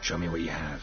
Show me what you have.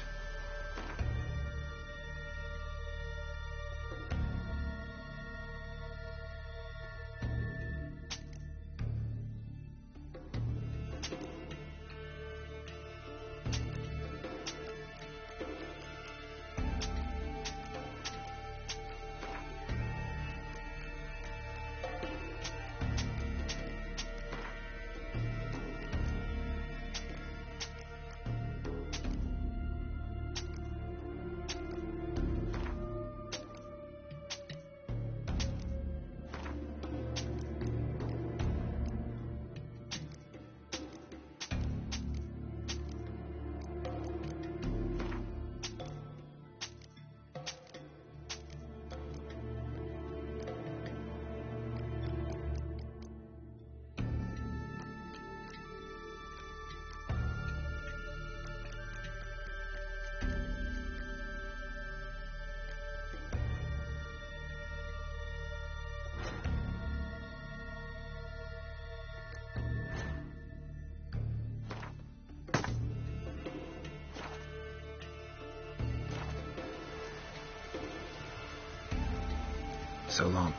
So long.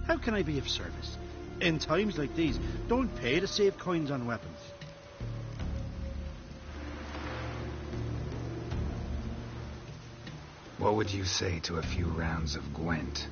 How can I be of service? In times like these, don't pay to save coins on weapons. What would you say to a few rounds of Gwent?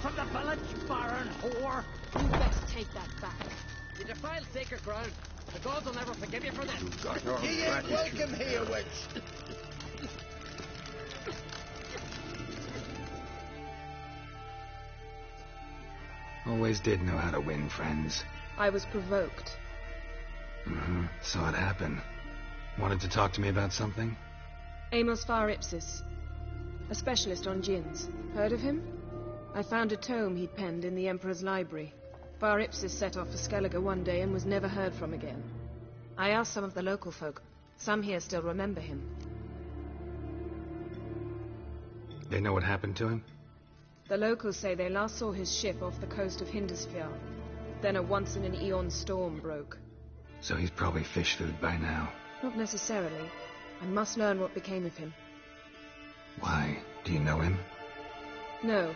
From the village, baron whore! You best take that back. You defile sacred ground. The gods will never forgive you for this. You got your He ain't welcome here, witch. Always did know how to win friends. I was provoked. Saw it happen. Wanted to talk to me about something? Amos Far Ipsis, a specialist on djinns. Heard of him? I found a tome he'd penned in the Emperor's library. Far Ipsis set off for Skellige one day and was never heard from again. I asked some of the local folk. Some here still remember him. They know what happened to him? The locals say they last saw his ship off the coast of Hindisfjall. Then a once-in-an-eon storm broke. So he's probably fish food by now. Not necessarily. I must learn what became of him. Why? Do you know him? No.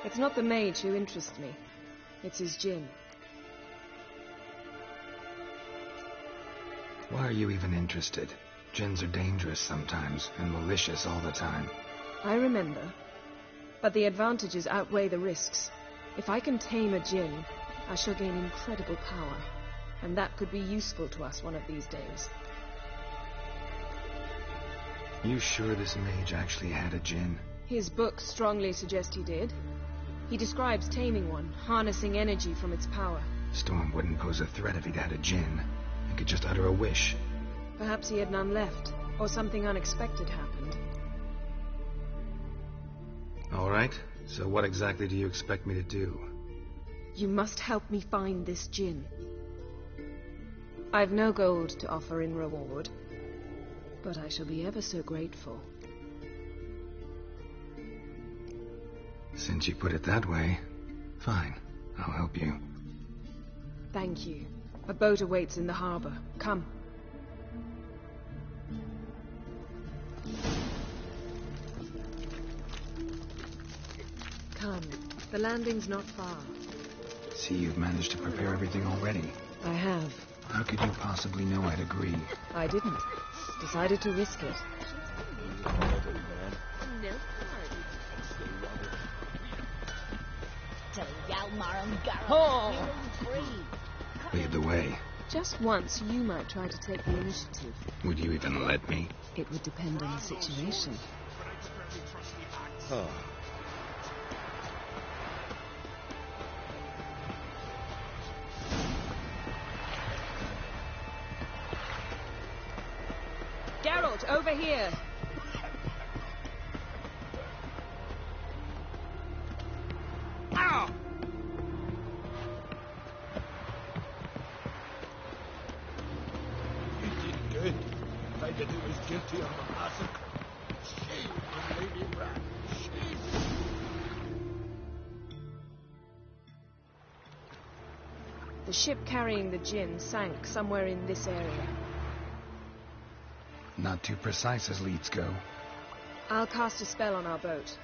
It's not the mage who interests me. It's his djinn. Why are you even interested? Djinns are dangerous sometimes, and malicious all the time. I remember. But the advantages outweigh the risks. If I can tame a djinn, I shall gain incredible power. And that could be useful to us one of these days. You sure this mage actually had a djinn? His books strongly suggest he did. He describes taming one, harnessing energy from its power. Storm wouldn't pose a threat if he'd had a djinn. He could just utter a wish. Perhaps he had none left, or something unexpected happened. All right, so what exactly do you expect me to do? You must help me find this djinn. I've no gold to offer in reward, but I shall be ever so grateful. Since you put it that way, fine. I'll help you. Thank you. A boat awaits in the harbor. Come. Come. The landing's not far. See, you've managed to prepare everything already. I have. How could you possibly know I'd agree? I didn't. Decided to risk it. Lead the way. Just once, you might try to take the initiative. Would you even let me? It would depend on the situation. Geralt, over here! Ow! You did good. Tried to do was guilty of a massacre. Shame on Lady Rat. Shame. The ship carrying the djinn sank somewhere in this area. Not too precise as leads go. I'll cast a spell on our boat.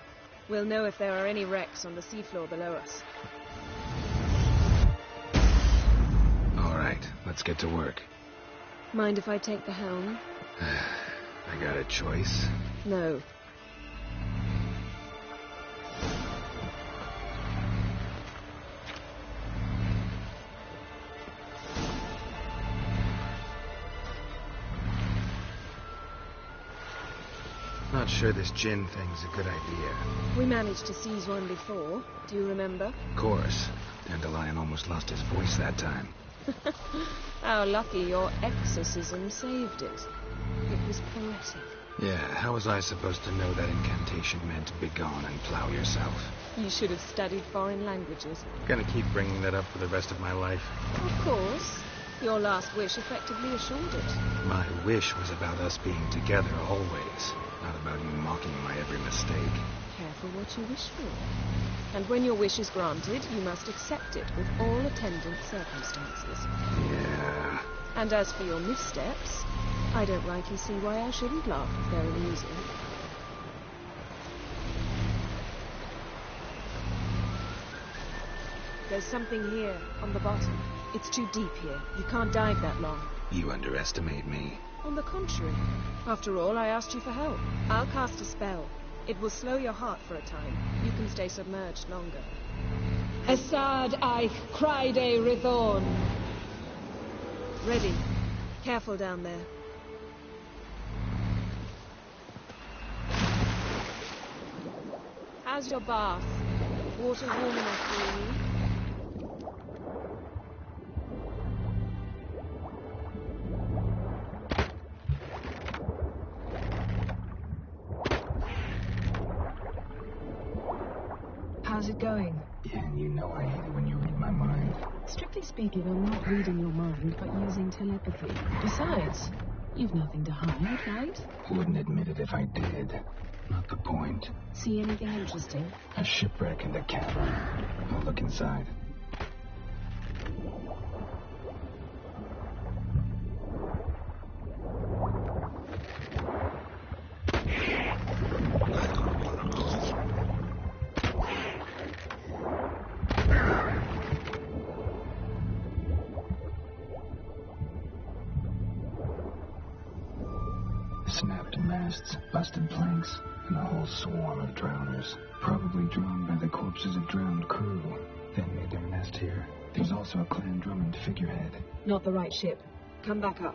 We'll know if there are any wrecks on the seafloor below us. All right, let's get to work. Mind if I take the helm? I got a choice. No. Not sure this djinn thing's a good idea. We managed to seize one before. Do you remember? Of course. Dandelion almost lost his voice that time. How lucky your exorcism saved it. It was poetic. Yeah, how was I supposed to know that incantation meant begone and plow yourself? You should have studied foreign languages. Gonna keep bringing that up for the rest of my life. Of course. Your last wish effectively assured it. My wish was about us being together always, not about you mocking my every mistake. Careful what you wish for. And when your wish is granted, you must accept it with all attendant circumstances. Yeah. And as for your missteps, I don't rightly see why I shouldn't laugh if they're amusing. There's something here, on the bottom. It's too deep here. You can't dive that long. You underestimate me. On the contrary. After all, I asked you for help. I'll cast a spell. It will slow your heart for a time. You can stay submerged longer. Assad Eich Cryde Rithorn. Ready. Careful down there. How's your bath? Water warm enough for you? How's it going? Yen, you know I hate it when you read my mind. Strictly speaking, I'm not reading your mind, but using telepathy. Besides, you've nothing to hide, right? Wouldn't admit it if I did. Not the point. See anything interesting? A shipwreck in the cavern. I'll look inside. Snapped masts, busted planks, and a whole swarm of drowners. Probably drawn by the corpses of drowned crew. Then made their nest here. There's also a Clan Drummond figurehead. Not the right ship. Come back up.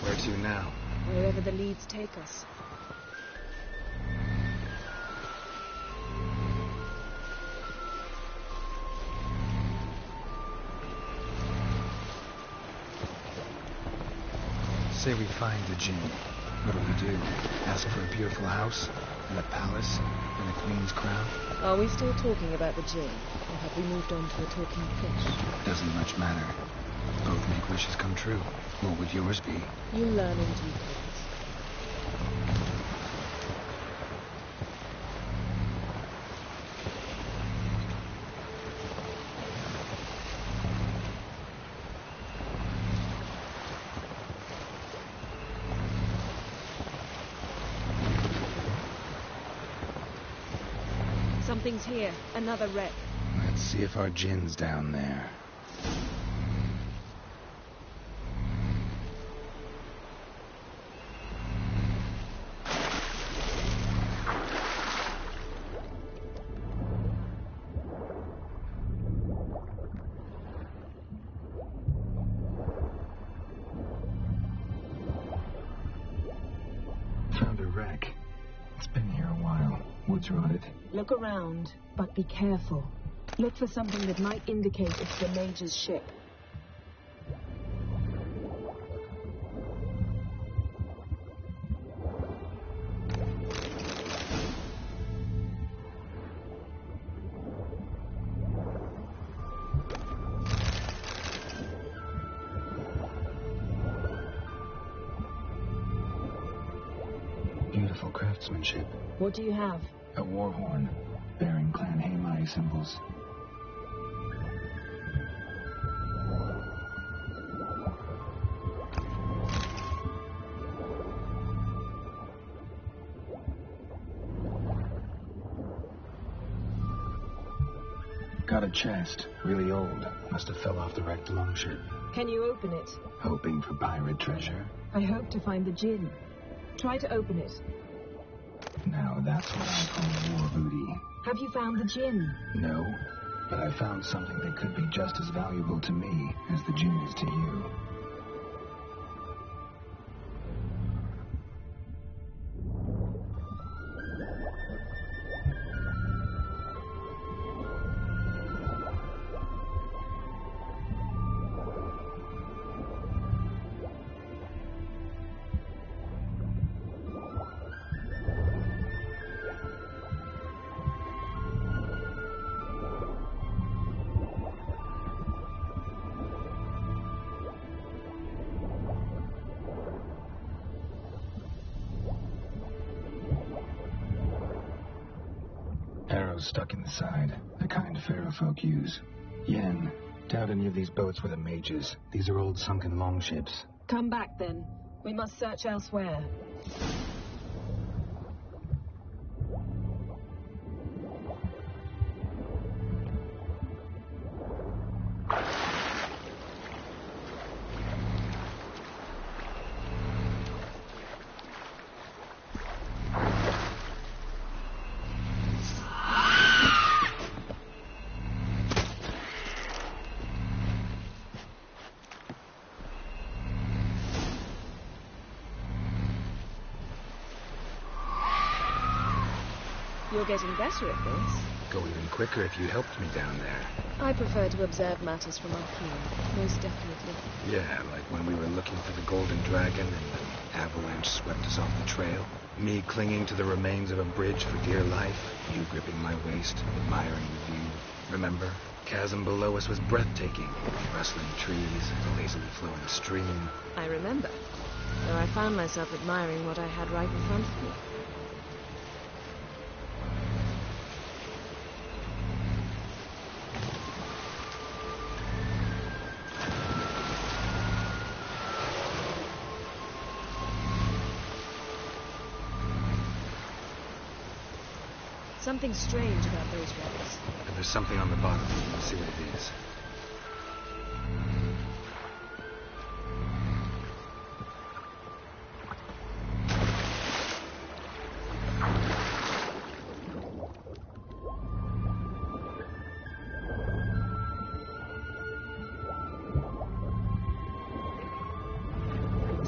Where to now? Wherever the leads take us. Say we find the Jinn. What do? Ask for a beautiful house, and a palace, and a queen's crown? Are we still talking about the Jinn? Or have we moved on to a talking fish? Doesn't much matter. Both make wishes come true. What would yours be? You learn in due course. Something's here. Another wreck. Let's see if our Jinn's down there. Found a wreck. It's been here a while. Wood's rotted. Look around, but be careful. Look for something that might indicate it's the Major's ship. Beautiful craftsmanship. What do you have? A war horn, bearing Clan Haemai symbols. Got a chest, really old. Must have fell off the wrecked longship. Can you open it? Hoping for pirate treasure. I hope to find the Jinn. Try to open it. Now that's what I call war booty. Have you found the Jinn? No, but I found something that could be just as valuable to me as the Jinn is to you. Arrows stuck in the side, the kind Pharaoh folk use. Yen, doubt any of these boats were the Mages. These are old sunken longships. Come back then. We must search elsewhere. You're getting better at this. Go even quicker if you helped me down there. I prefer to observe matters from up here, most definitely. Yeah, like when we were looking for the Golden Dragon and the avalanche swept us off the trail. Me clinging to the remains of a bridge for dear life. You gripping my waist, admiring the view. Remember? Chasm below us was breathtaking. Rustling trees, a lazily flowing stream. I remember. Though I found myself admiring what I had right in front of me. Something strange about those rocks. And there's something on the bottom. Let's see what it is.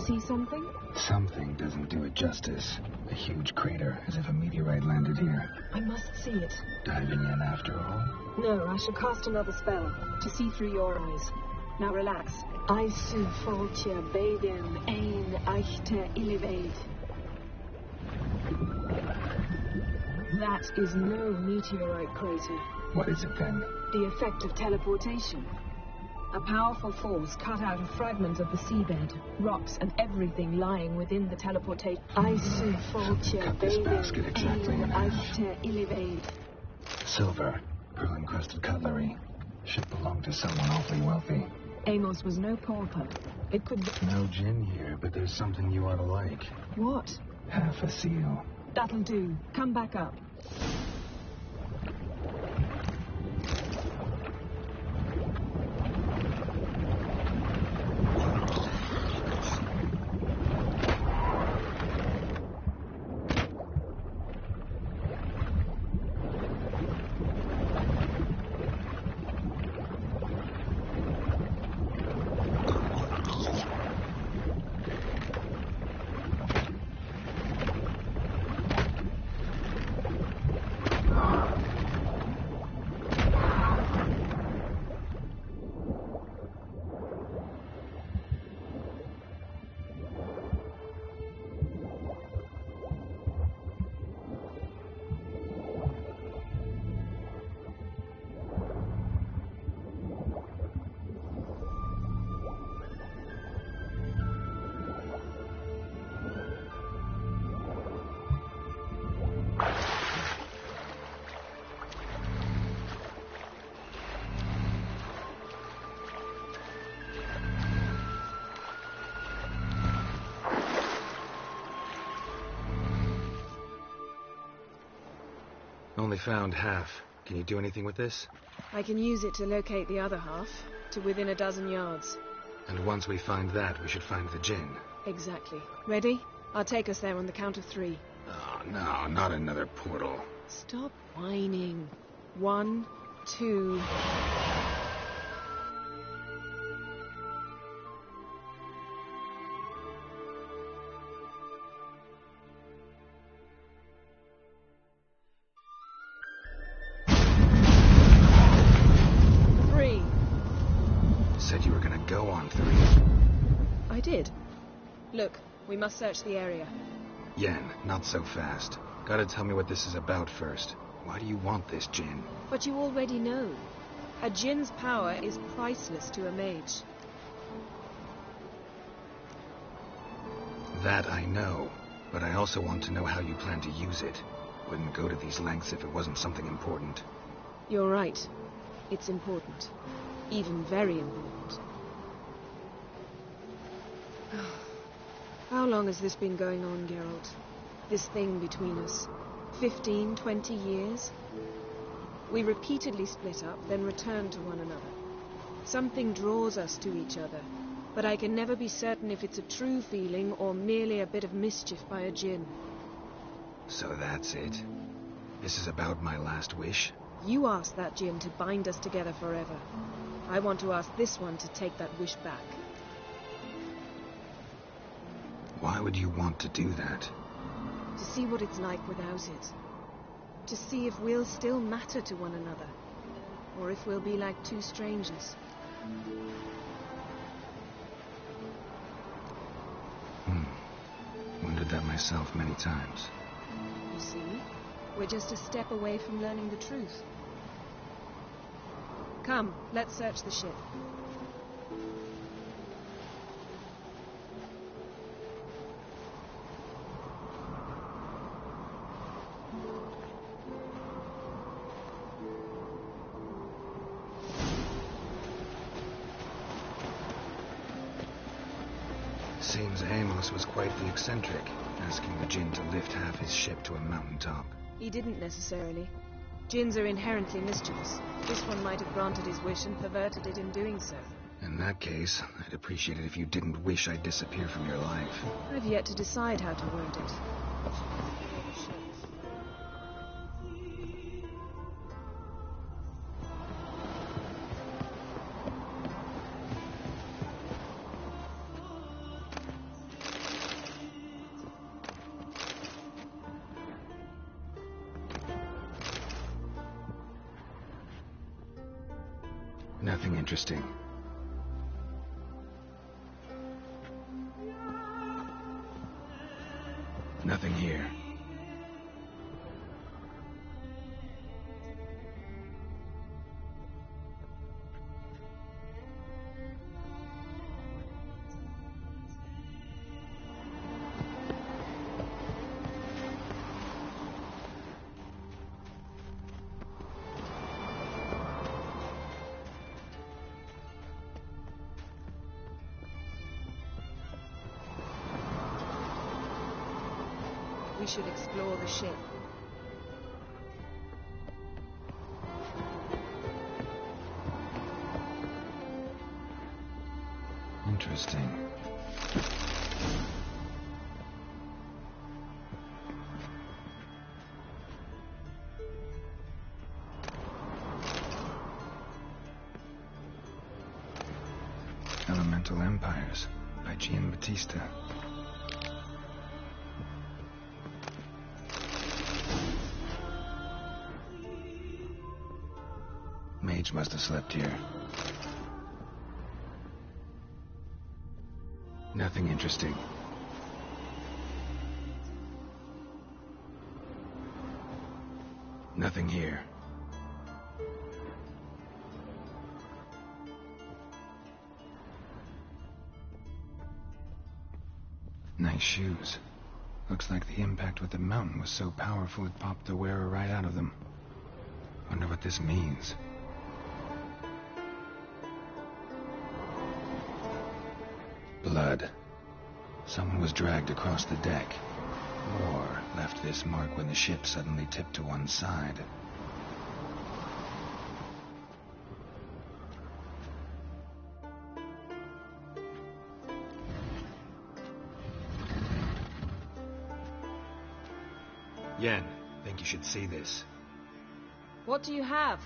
See something? Something doesn't do it justice. A huge crater, as if a meteorite landed here. I must see it. Diving in after all? No, I shall cast another spell to see through your eyes. Now relax. Isu foltje beidem ein echte illiveid. That is no meteorite crater. What is it then? The effect of teleportation. A powerful force cut out a fragment of the seabed, rocks and everything lying within the teleportation. Isu foltje Cut this basket exactly beidem in ein half. echte illiveid. Silver, pearl-encrusted cutlery. Should belong to someone awfully wealthy. Amos was no pauper. It could be... No gin here, but there's something you ought to like. What? Half a seal. That'll do. Come back up. Only found half. Can you do anything with this? I can use it to locate the other half, to within a dozen yards. And once we find that, we should find the gin. Exactly. Ready? I'll take us there on the count of 3. Oh, no, not another portal. Stop whining. 1, 2... Said you were gonna go on 3. I did. Look, we must search the area. Yen, not so fast. Gotta tell me what this is about first. Why do you want this gin? But you already know. A djinn's power is priceless to a mage. That I know, but I also want to know how you plan to use it. Wouldn't go to these lengths if it wasn't something important. You're right. It's important. Even very important. How long has this been going on, Geralt? This thing between us? 15, 20 years? We repeatedly split up, then returned to one another. Something draws us to each other, but I can never be certain if it's a true feeling or merely a bit of mischief by a djinn. So that's it. This is about my last wish? You asked that djinn to bind us together forever. I want to ask this one to take that wish back. Why would you want to do that? To see what it's like without it. To see if we'll still matter to one another. Or if we'll be like two strangers. Wondered that myself many times. You see? We're just a step away from learning the truth. Come, let's search the ship. Seems Amos was quite the eccentric, asking the Jinn to lift half his ship to a mountaintop. He didn't necessarily. Jinns are inherently mischievous. This one might have granted his wish and perverted it in doing so. In that case, I'd appreciate it if you didn't wish I'd disappear from your life. I've yet to decide how to word it. Nothing interesting. Nothing here. We should explore the ship. Interesting. Elemental Empires by Giambattista. Mage must have slept here. Nothing interesting. Nothing here. Nice shoes. Looks like the impact with the mountain was so powerful it popped the wearer right out of them. Wonder what this means. Blood. Someone was dragged across the deck. Or left this mark when the ship suddenly tipped to one side. Yen, think you should see this. What do you have?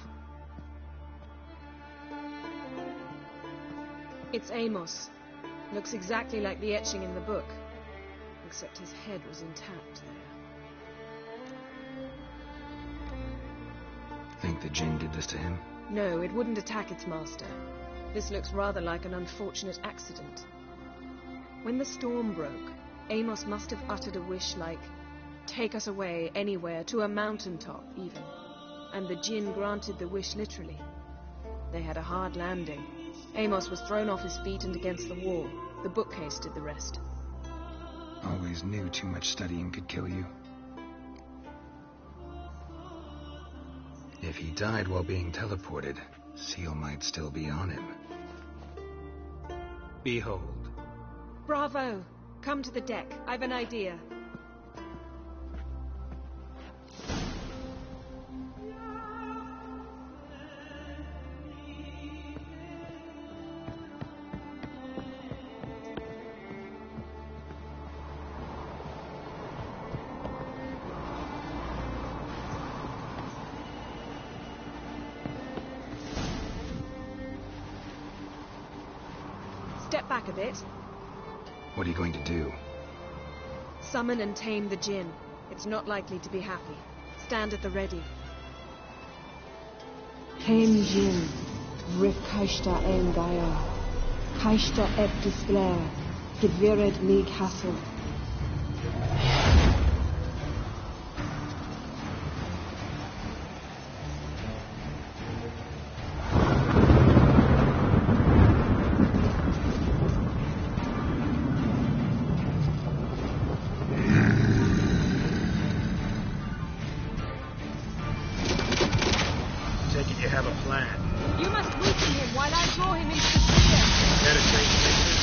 It's Amos. Looks exactly like the etching in the book. Except his head was intact there. Think the Jinn did this to him? No, it wouldn't attack its master. This looks rather like an unfortunate accident. When the storm broke, Amos must have uttered a wish like, "Take us away, anywhere, to a mountaintop, even." And the Jinn granted the wish literally. They had a hard landing. Amos was thrown off his feet and against the wall. The bookcase did the rest. Always knew too much studying could kill you. If he died while being teleported, Seal might still be on him. Behold. Bravo! Come to the deck. I've an idea. Step back a bit. What are you going to do? Summon and tame the Jinn. It's not likely to be happy. stand at the ready. Came Jin, Rif Kaishta Ein Gaia, Kaishta Ep Displair, Gedvired League Hassel. You have a plan. You must weaken him while I draw him into the sphere. Penetrate places.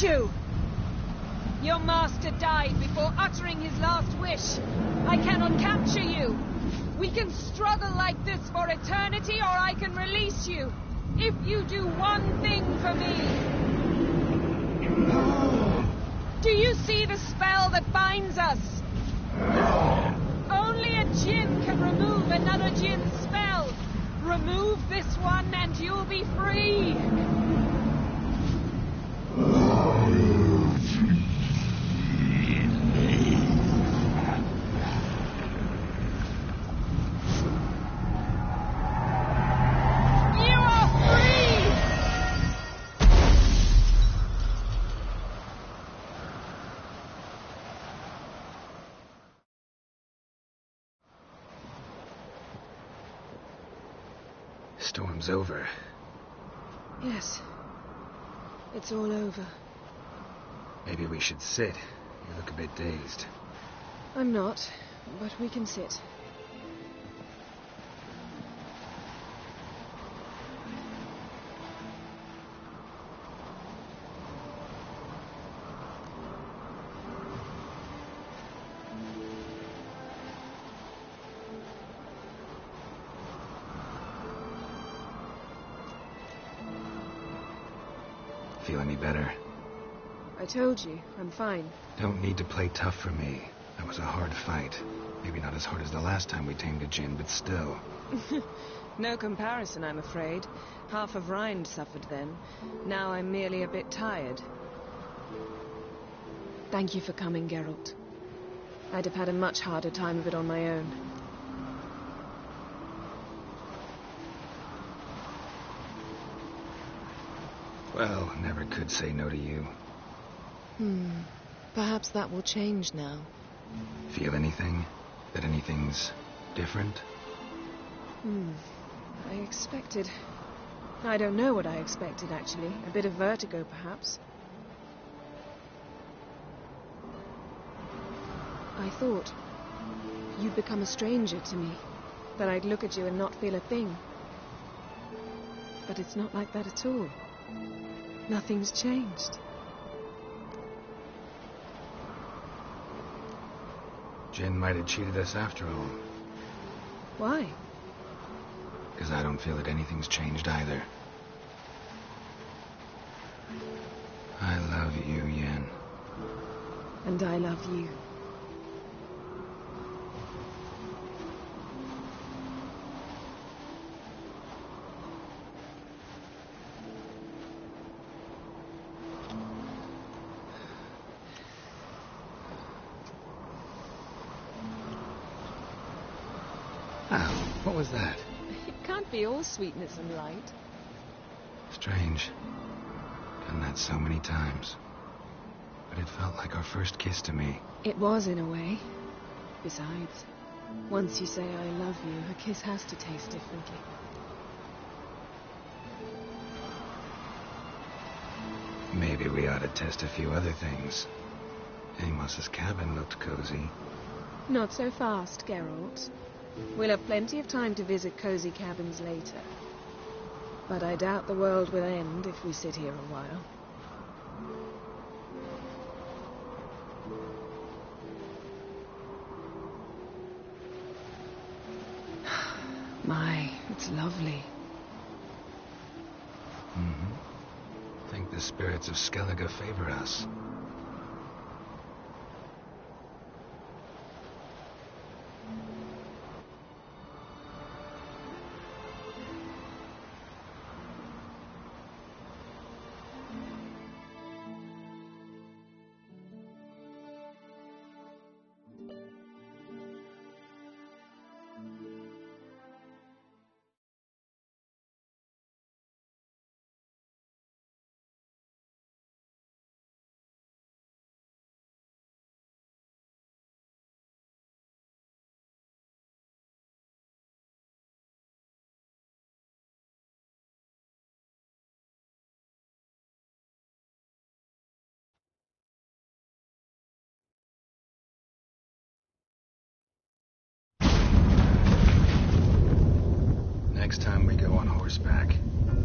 You! Your master died before uttering his last wish. I cannot capture you. We can struggle like this for eternity, or I can release you. If you do one thing for me. Do you see the spell that binds us? Only a djinn can remove another djinn's spell. Remove this one and you'll be free. Storm's over. Yes. It's all over. Maybe we should sit. You look a bit dazed. I'm not, but we can sit. Feel any better? I told you, I'm fine. Don't need to play tough for me. That was a hard fight. Maybe not as hard as the last time we tamed a djinn, but still. No comparison, I'm afraid. Half of Rind suffered then. Now I'm merely a bit tired. Thank you for coming, Geralt. I'd have had a much harder time of it on my own. Well, never could say no to you. Perhaps that will change now. Feel anything? That anything's different? I expected... I don't know what I expected, actually. A bit of vertigo, perhaps. I thought you'd become a stranger to me. That I'd look at you and not feel a thing. But it's not like that at all. Nothing's changed. Jinn might have cheated us after all. Why? Because I don't feel that anything's changed either. I love you, Yen. And I love you. Oh, what was that? It can't be all sweetness and light. Strange. Done that so many times. But it felt like our first kiss to me. It was, in a way. Besides, once you say I love you, a kiss has to taste differently. Maybe we ought to test a few other things. Amos's cabin looked cozy. Not so fast, Geralt. We'll have plenty of time to visit cozy cabins later. But I doubt the world will end if we sit here a while. My, it's lovely. I think the spirits of Skellige favor us. Next time we go on horseback.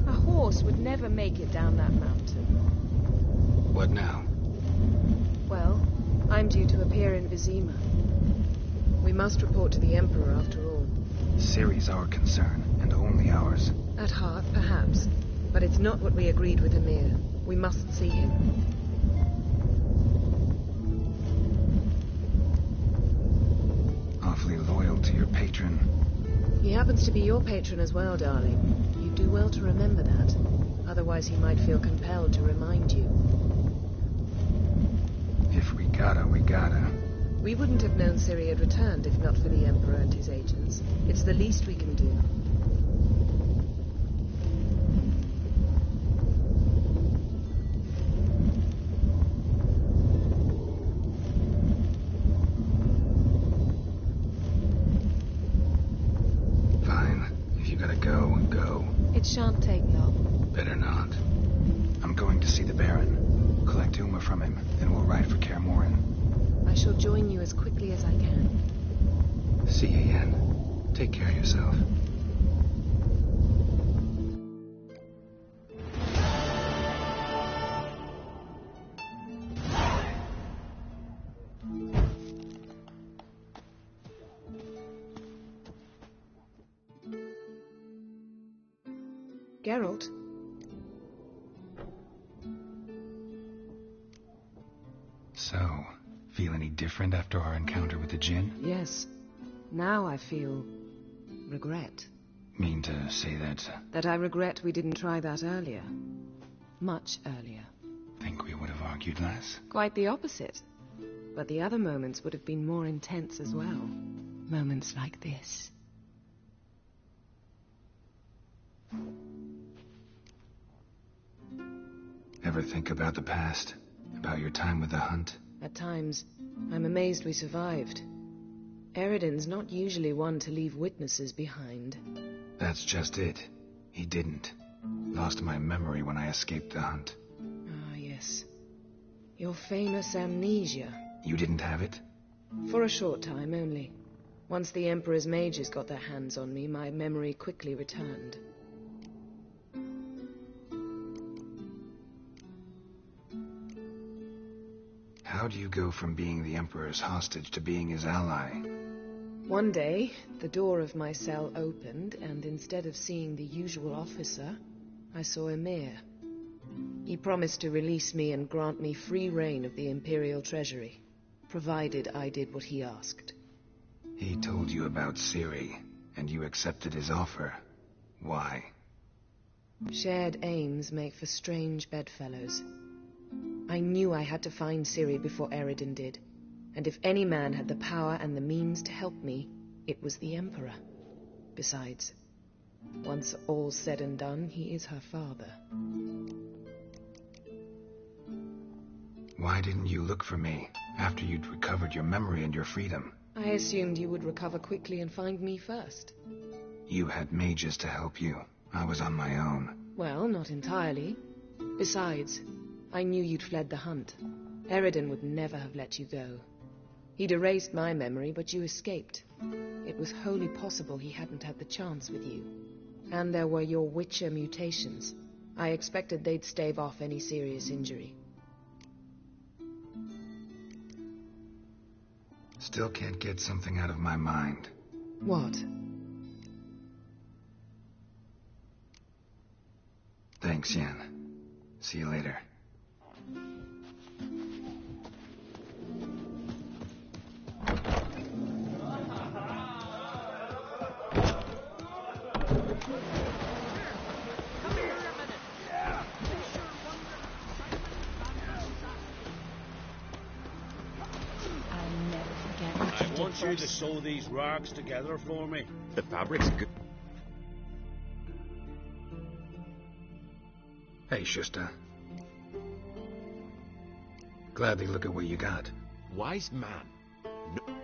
A horse would never make it down that mountain. What now? Well, I'm due to appear in Vizima. We must report to the Emperor after all. Ciri's our concern, and only ours. At heart, perhaps. But it's not what we agreed with Emir. We must see him. Awfully loyal to your patron. He happens to be your patron as well, darling. You do well to remember that. Otherwise he might feel compelled to remind you. If we gotta, we gotta. We wouldn't have known Ciri had returned if not for the Emperor and his agents. It's the least we can do. It shan't take long. Better not. I'm going to see the Baron. Collect Uma from him, then we'll ride for Kaer Morhen. I shall join you as quickly as I can. See you, Yen. Take care of yourself. Geralt? So, feel any different after our encounter with the Djinn? Yes. Now I feel regret. Mean to say that? That I regret we didn't try that earlier. Much earlier. Think we would have argued less? Quite the opposite. But the other moments would have been more intense as well. Moments like this. Ever think about the past? About your time with the Hunt? At times, I'm amazed we survived. Eredin's not usually one to leave witnesses behind. That's just it. He didn't. Lost my memory when I escaped the Hunt. Ah, yes. Your famous amnesia. You didn't have it? For a short time only. Once the Emperor's mages got their hands on me, my memory quickly returned. How do you go from being the Emperor's hostage to being his ally? One day, the door of my cell opened, and instead of seeing the usual officer, I saw Emir. He promised to release me and grant me free reign of the Imperial Treasury, provided I did what he asked. He told you about Ciri, and you accepted his offer. Why? Shared aims make for strange bedfellows. I knew I had to find Ciri before Eredin did, and if any man had the power and the means to help me, it was the Emperor. Besides, once all's said and done, he is her father. Why didn't you look for me after you'd recovered your memory and your freedom? I assumed you would recover quickly and find me first. You had mages to help you. I was on my own. Well, not entirely. Besides, I knew you'd fled the hunt. Eridan would never have let you go. He'd erased my memory, but you escaped. It was wholly possible he hadn't had the chance with you. And there were your Witcher mutations. I expected they'd stave off any serious injury. Still can't get something out of my mind. What? Thanks, Yen. See you later. I want you to sew these rags together for me. The fabric's good. Hey, Shusta. Gladly look at what you got. Wise man. No.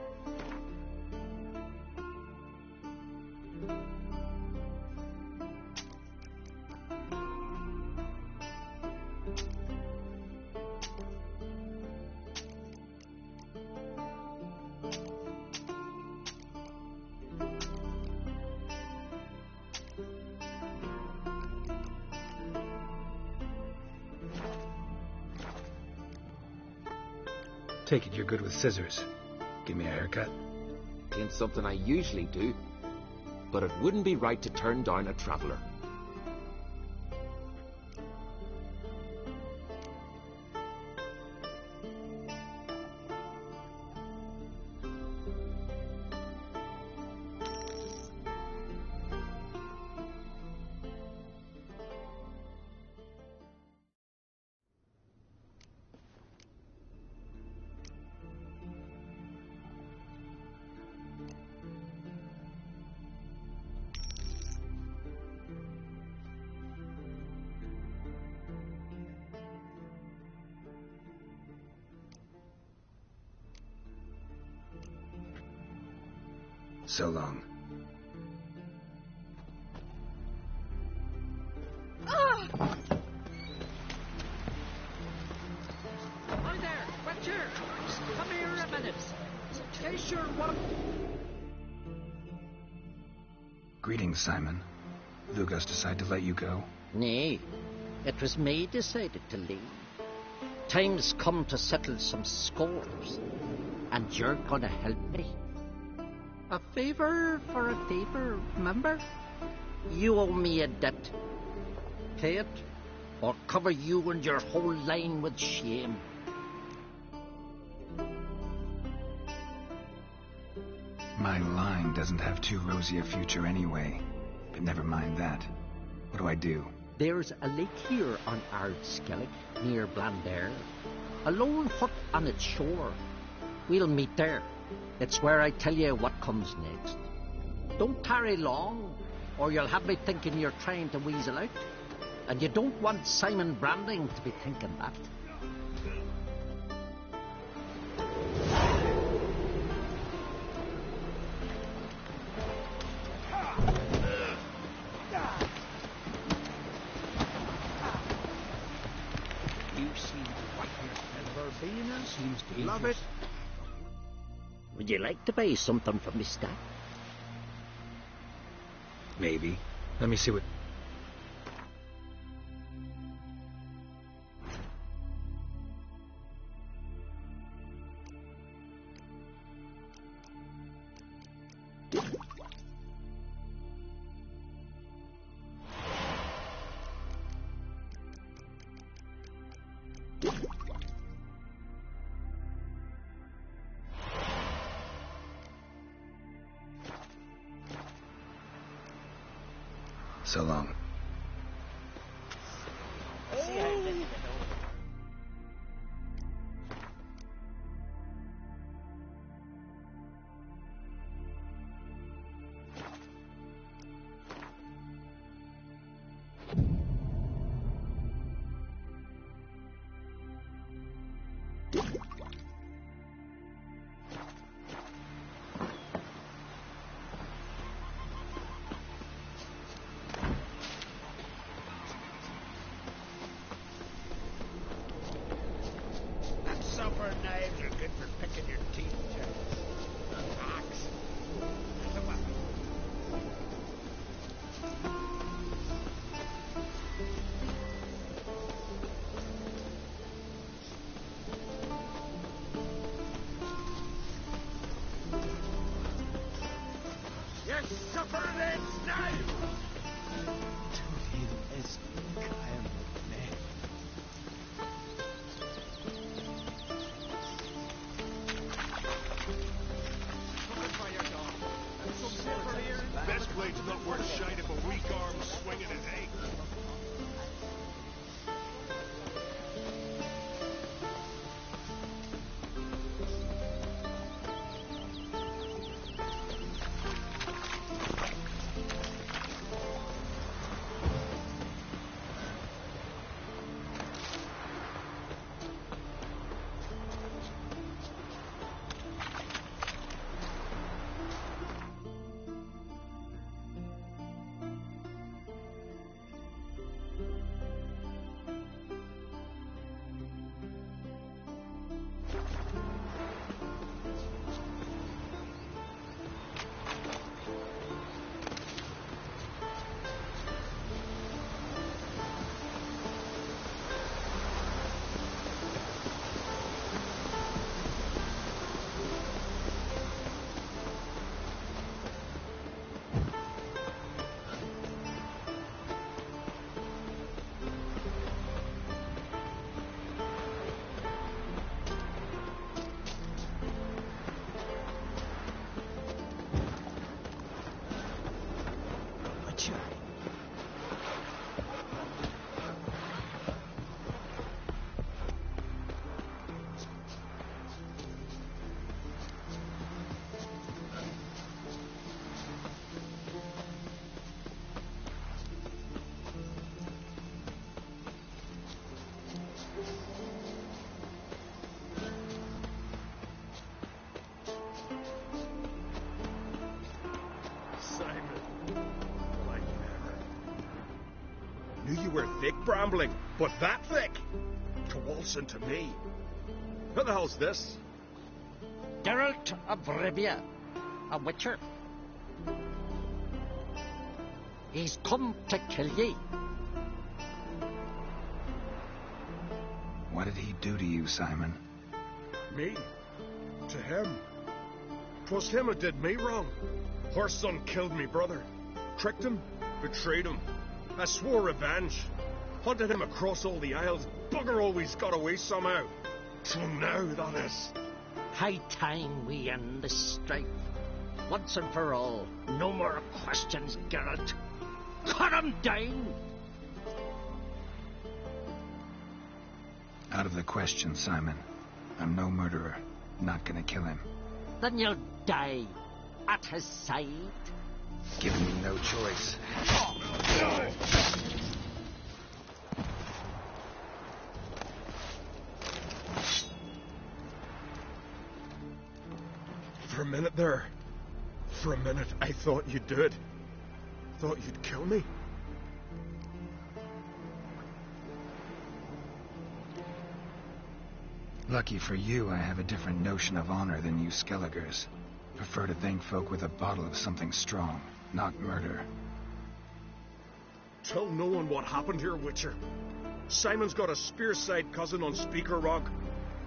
Take it you're good with scissors. Give me a haircut. Ain't something I usually do, but it wouldn't be right to turn down a traveler. So long. Hi there, Witcher! Come here a minute. In case you're one. Greetings, Simon. Lugus decide to let you go? Nay, it was me decided to leave. Time's come to settle some scores, and you're gonna help me. A favor for a favor, remember? You owe me a debt. Pay it, or cover you and your whole line with shame. My line doesn't have too rosy a future anyway. But never mind that. What do I do? There's a lake here on Ardskillig, near Blandair. A lone hut on its shore. We'll meet there. It's where I tell you what comes next. Don't tarry long, or you'll have me thinking you're trying to weasel out. And you don't want Simon Branding to be thinking that. You seem quite and Verbena seems to love it. Would you like to buy something from me, Stat? Maybe. Let me see what... So long. suffer its now! Tuhin is Kyle McNair. This blade's not worth shite if a weak arm's swinging at eight. Knew you were thick, Brambling, but that thick? To waltz into me. Who the hell's this? Geralt of Rivia, a witcher. He's come to kill ye. What did he do to you, Simon? Me? To him? 'Twas him who did me wrong. Her son killed me brother. Tricked him, betrayed him. I swore revenge. Hunted him across all the isles. Bugger always got away somehow. So now, that is. High time we end this strife. Once and for all. No more questions, Geralt. Cut him down! Out of the question, Simon. I'm no murderer. Not gonna kill him. Then you'll die at his side. Giving me no choice. For a minute there. For a minute, I thought you did. Thought you'd kill me. Lucky for you, I have a different notion of honor than you Skelligers. Prefer to thank folk with a bottle of something strong, not murder. Tell no one what happened here, Witcher. Simon's got a spearside cousin on Speaker Rock.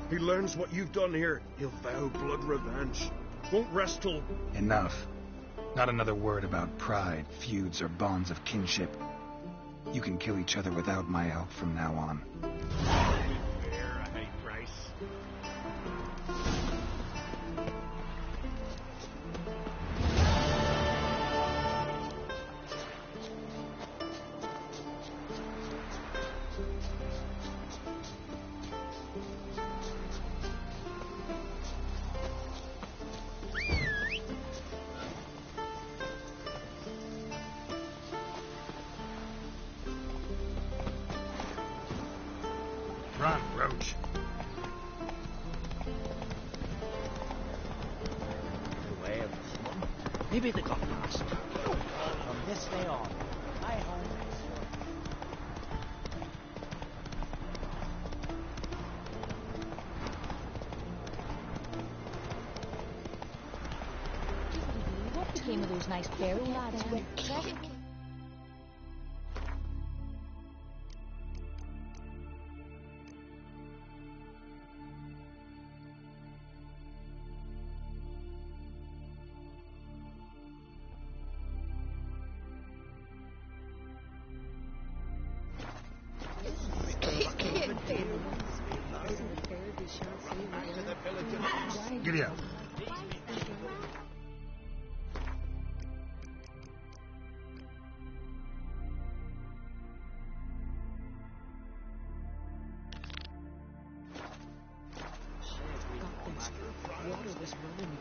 He learns what you've done here, he'll vow blood revenge. Won't rest till... Enough. Not another word about pride, feuds, or bonds of kinship. You can kill each other without my help from now on. Fair, a high price. Run, Roach. The way of the sun. Maybe they got lost. From this day on, my home is What became of those nice fairy lads with treasure? of you. Water was running.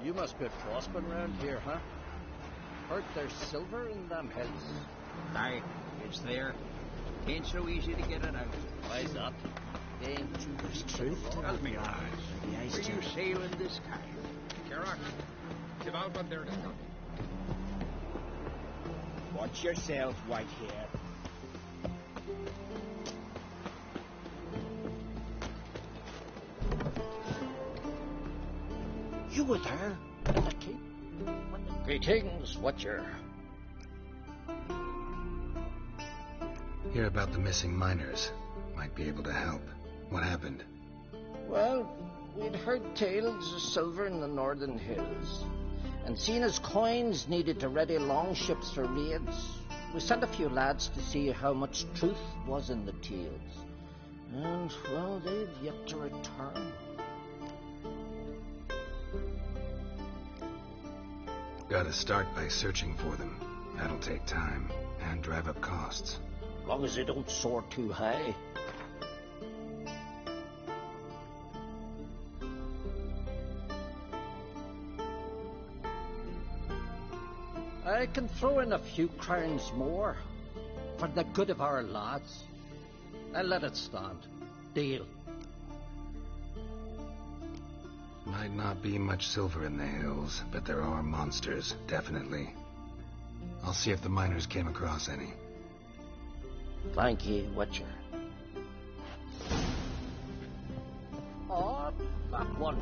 You must be frostman round here, huh? Heard there's silver in them hills. Aye, it's there. Ain't so easy to get it out. Why's that? Ain't too much truth to Tell it. me, lads, were you sailing this time? Carrock, give out what they're doing. Watch yourself, white hair. You were there in the keep. Greetings, Watcher. Hear about the missing miners. Might be able to help. What happened? Well, we'd heard tales of silver in the northern hills, and seen as coins needed to ready longships for raids. We sent a few lads to see how much truth was in the tales. And, well, they've yet to return. Gotta start by searching for them. That'll take time and drive up costs. Long as they don't soar too high. I can throw in a few crowns more for the good of our lads. I'll let it stand. Deal. Might not be much silver in the hills, but there are monsters, definitely. I'll see if the miners came across any. Thank ye, Watcher. Oh, that one.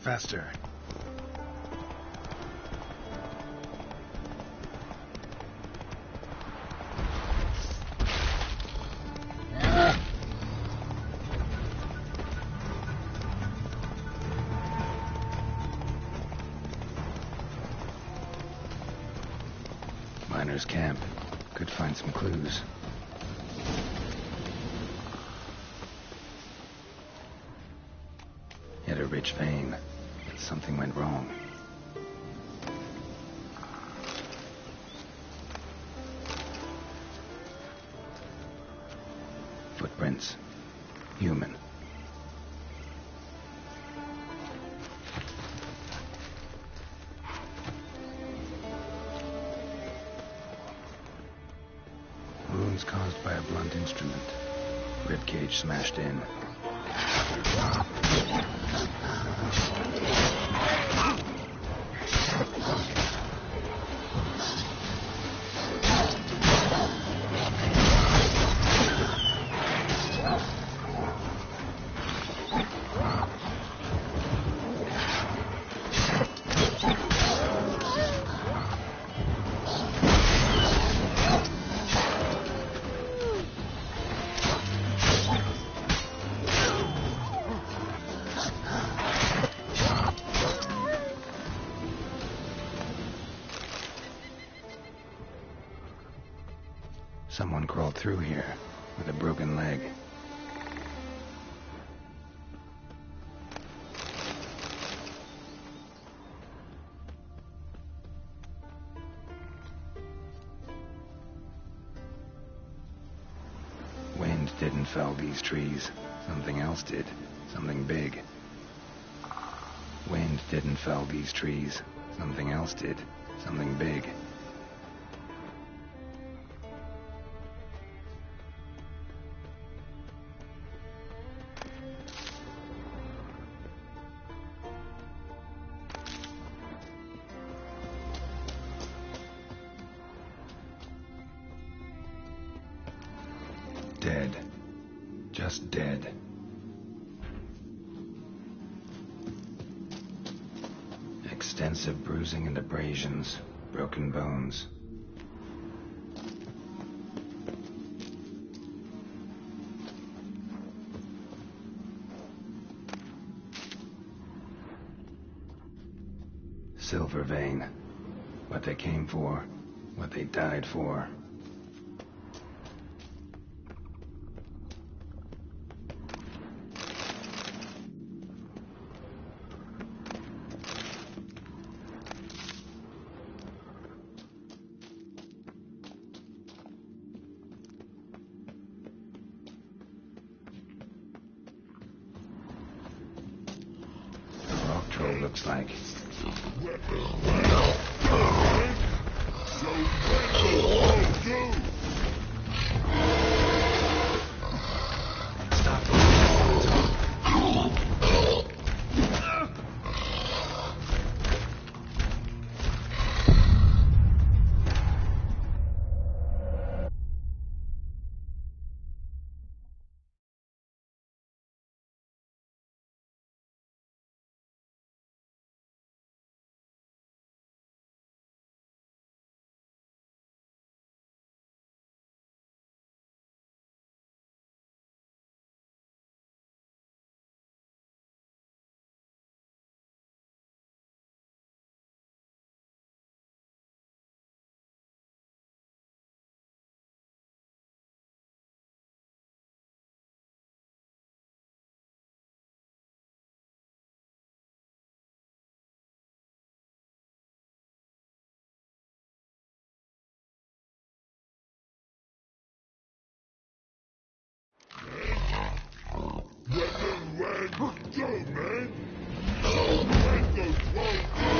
Faster. Miners' camp. Could find some clues. Hit a rich vein. Something went wrong. Footprints. Human. Wounds caused by a blunt instrument. Ribcage smashed in. Someone crawled through here with a broken leg. Wind didn't fell these trees. Something else did. Something big. Wind didn't fell these trees. Something else did. Something big. Dead. Just dead. Extensive bruising and abrasions. Broken bones. Silver vein. What they came for. What they died for. Looks like. Stop. Go, man! Let the